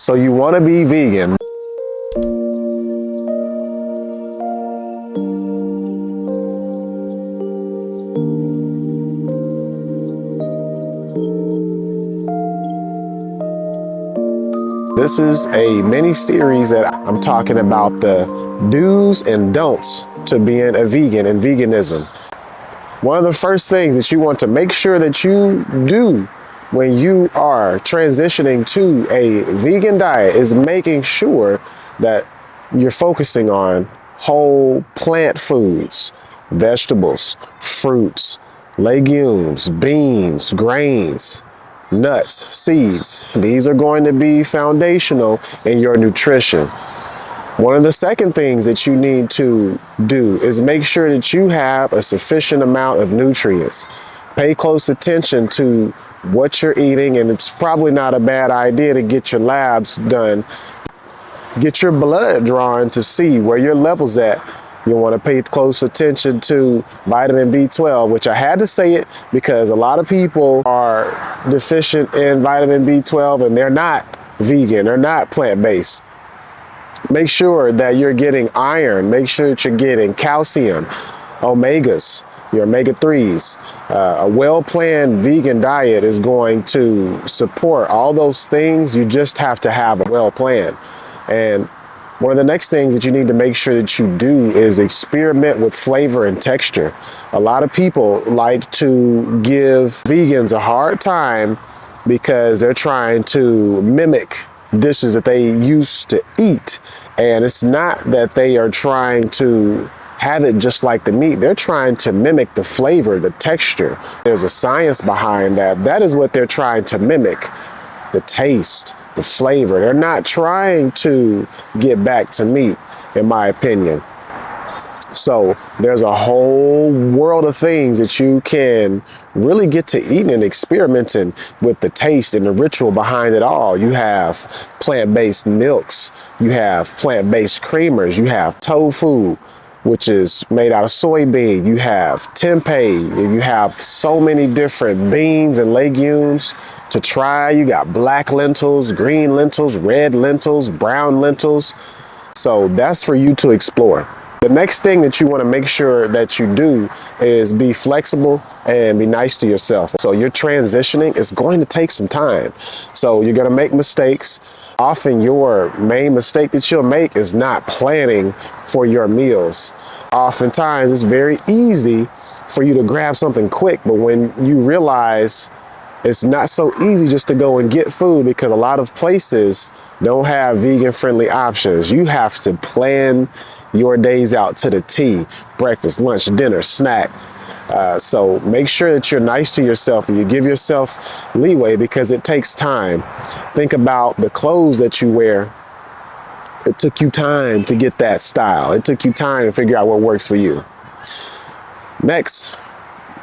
So you want to be vegan. This is a mini series that I'm talking about the do's and don'ts to being a vegan and veganism. One of the first things that you want to make sure that you do when you are transitioning to a vegan diet is making sure that you're focusing on whole plant foods, vegetables, fruits, legumes, beans, grains, nuts, seeds. These are going to be foundational in your nutrition. One of the second things that you need to do is make sure that you have a sufficient amount of nutrients. Pay close attention to what you're eating, and it's probably not a bad idea to get your labs done. Get your blood drawn to see where your level's at. You want to pay close attention to vitamin B12, which I had to say it because a lot of people are deficient in vitamin B12 and they're not vegan, they're not plant-based. Make sure that you're getting iron, make sure that you're getting calcium, omegas, your omega-3s. A well-planned vegan diet is going to support all those things. You just have to have a well-planned. And one of the next things that you need to make sure that you do is experiment with flavor and texture. A lot of people like to give vegans a hard time because they're trying to mimic dishes that they used to eat. And it's not that they are trying to have it just like the meat. They're trying to mimic the flavor, the texture. There's a science behind that. That is what they're trying to mimic, the taste, the flavor. They're not trying to get back to meat, in my opinion. So there's a whole world of things that you can really get to eating and experimenting with the taste and the ritual behind it all. You have plant-based milks, you have plant-based creamers, you have tofu, which is made out of soybean, you have tempeh, and you have so many different beans and legumes to try. You got black lentils, green lentils, red lentils, brown lentils. So that's for you to explore. The next thing that you want to make sure that you do is be flexible and be nice to yourself. So you're transitioning, it's going to take some time. So you're going to make mistakes. Often your main mistake that you'll make is not planning for your meals. Oftentimes it's very easy for you to grab something quick, but when you realize it's not so easy just to go and get food because a lot of places don't have vegan friendly options. You have to plan your days out to the T, breakfast, lunch, dinner, snack. So make sure that you're nice to yourself and you give yourself leeway because it takes time. Think about the clothes that you wear. It took you time to get that style. It took you time to figure out what works for you. Next,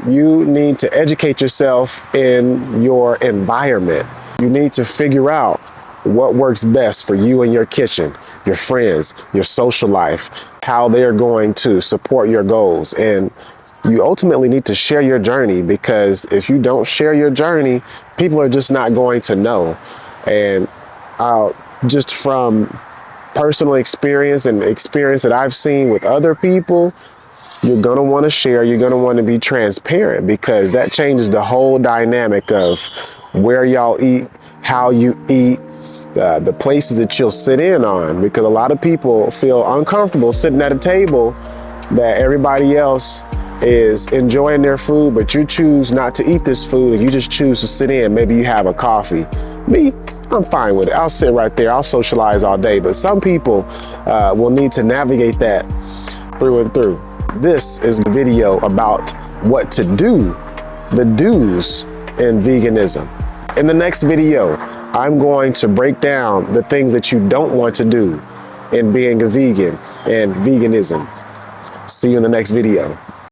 you need to educate yourself in your environment. You need to figure out what works best for you in your kitchen, your friends, your social life, how they're going to support your goals. And you ultimately need to share your journey because if you don't share your journey, people are just not going to know. And just from personal experience and experience that I've seen with other people, you're going to want to share, you're going to want to be transparent because that changes the whole dynamic of where y'all eat, how you eat, the places that you'll sit in on, because a lot of people feel uncomfortable sitting at a table that everybody else is enjoying their food, but you choose not to eat this food and you just choose to sit in. Maybe you have a coffee. Me, I'm fine with it. I'll sit right there. I'll socialize all day. But some people will need to navigate that through and through. This is a video about what to do, the do's in veganism. In the next video, I'm going to break down the things that you don't want to do in being a vegan and veganism. See you in the next video.